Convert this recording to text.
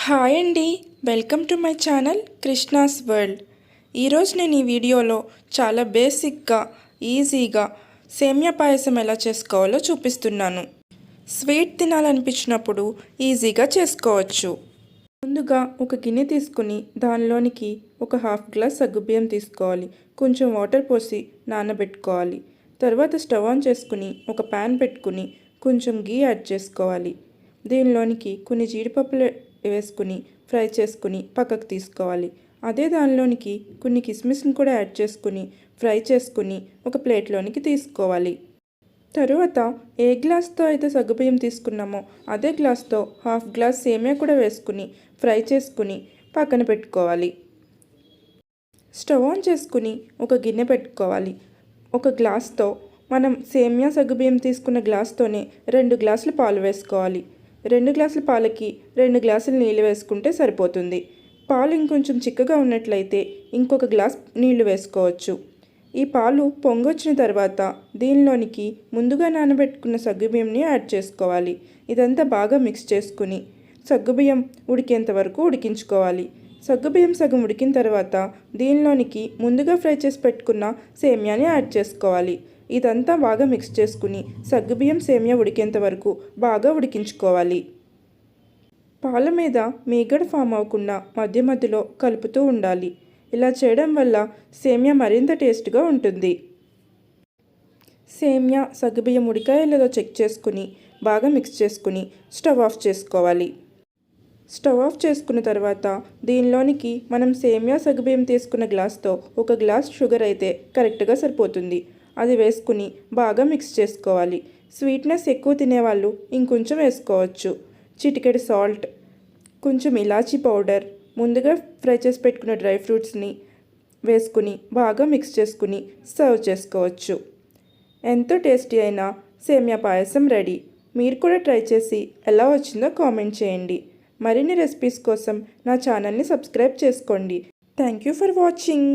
Hi అండి, welcome to my channel Krishna's world. ఈరోజు నేను ఈ వీడియోలో చాలా బేసిక్గా ఈజీగా సేమియా పాయసం ఎలా చేసుకోవాలో చూపిస్తున్నాను. స్వీట్ తినాలనిపించినప్పుడు ఈజీగా చేసుకోవచ్చు. ముందుగా ఒక గిన్నె తీసుకుని దానిలోనికి ఒక హాఫ్ గ్లాస్ సగ్గుబియ్యం తీసుకోవాలి. కొంచెం వాటర్ పోసి నానబెట్టుకోవాలి. తర్వాత స్టవ్ ఆన్ చేసుకుని ఒక ప్యాన్ పెట్టుకుని కొంచెం గీ యాడ్ చేసుకోవాలి. దీనిలోనికి కొన్ని జీడిపప్పులు వేసుకుని ఫ్రై చేసుకుని పక్కకు తీసుకోవాలి. అదే దానిలోనికి కొన్ని కిస్మిస్ని కూడా యాడ్ చేసుకుని ఫ్రై చేసుకుని ఒక ప్లేట్లోనికి తీసుకోవాలి. తరువాత ఏ గ్లాస్తో అయితే సగ్గుబియ్యం తీసుకున్నామో అదే గ్లాస్తో హాఫ్ గ్లాస్ సేమియా కూడా వేసుకుని ఫ్రై చేసుకుని పక్కన పెట్టుకోవాలి. స్టవ్ ఆన్ చేసుకుని ఒక గిన్నె పెట్టుకోవాలి. ఒక గ్లాస్తో మనం సేమియా సగ్గుబియ్యం తీసుకున్న గ్లాస్తోనే 2 గ్లాసులు పాలు వేసుకోవాలి. 2 గ్లాసుల పాలకి 2 గ్లాసులు నీళ్ళు వేసుకుంటే సరిపోతుంది. పాలు ఇంకొంచెం చిక్కగా ఉన్నట్లయితే ఇంకొక గ్లాస్ నీళ్లు వేసుకోవచ్చు. ఈ పాలు పొంగొచ్చిన తర్వాత దీనిలోనికి ముందుగా నానబెట్టుకున్న సగ్గుబియ్యంని యాడ్ చేసుకోవాలి. ఇదంతా బాగా మిక్స్ చేసుకుని సగ్గుబియ్యం ఉడికేంత వరకు ఉడికించుకోవాలి. సగ్గుబియ్యం సగం ఉడికిన తర్వాత దీనిలోనికి ముందుగా ఫ్రై చేసి పెట్టుకున్న సేమియాని యాడ్ చేసుకోవాలి. ఇదంతా బాగా మిక్స్ చేసుకుని సగ్గుబియ్యం సేమియా ఉడికేంత వరకు బాగా ఉడికించుకోవాలి. పాల మీద మీగడ ఫామ్ అవ్వకుండా మధ్య మధ్యలో కలుపుతూ ఉండాలి. ఇలా చేయడం వల్ల సేమియా మరింత టేస్ట్గా ఉంటుంది. సేమియా సగ్గుబియ్యం ఉడికాయో లేదో చెక్ చేసుకుని బాగా మిక్స్ చేసుకుని స్టవ్ ఆఫ్ చేసుకోవాలి. స్టవ్ ఆఫ్ చేసుకున్న తర్వాత దీనిలోనికి మనం సేమియా సగ్గుబియ్యం తీసుకున్న గ్లాస్తో ఒక గ్లాస్ షుగర్ అయితే కరెక్ట్గా సరిపోతుంది. అది వేసుకుని బాగా మిక్స్ చేసుకోవాలి. స్వీట్నెస్ ఎక్కువ తినేవాళ్ళు ఇంకొంచెం వేసుకోవచ్చు. చిటికెడు సాల్ట్, కొంచెం ఇలాచీ పౌడర్, ముందుగా ఫ్రై చేసి పెట్టుకున్న డ్రై ఫ్రూట్స్ని వేసుకుని బాగా మిక్స్ చేసుకుని సర్వ్ చేసుకోవచ్చు. ఎంతో టేస్టీ అయిన సేమియా పాయసం రెడీ. మీరు కూడా ట్రై చేసి ఎలా వచ్చిందో కామెంట్ చేయండి. మరిన్ని రెసిపీస్ కోసం నా ఛానల్ని సబ్స్క్రైబ్ చేసుకోండి. Thank you for watching.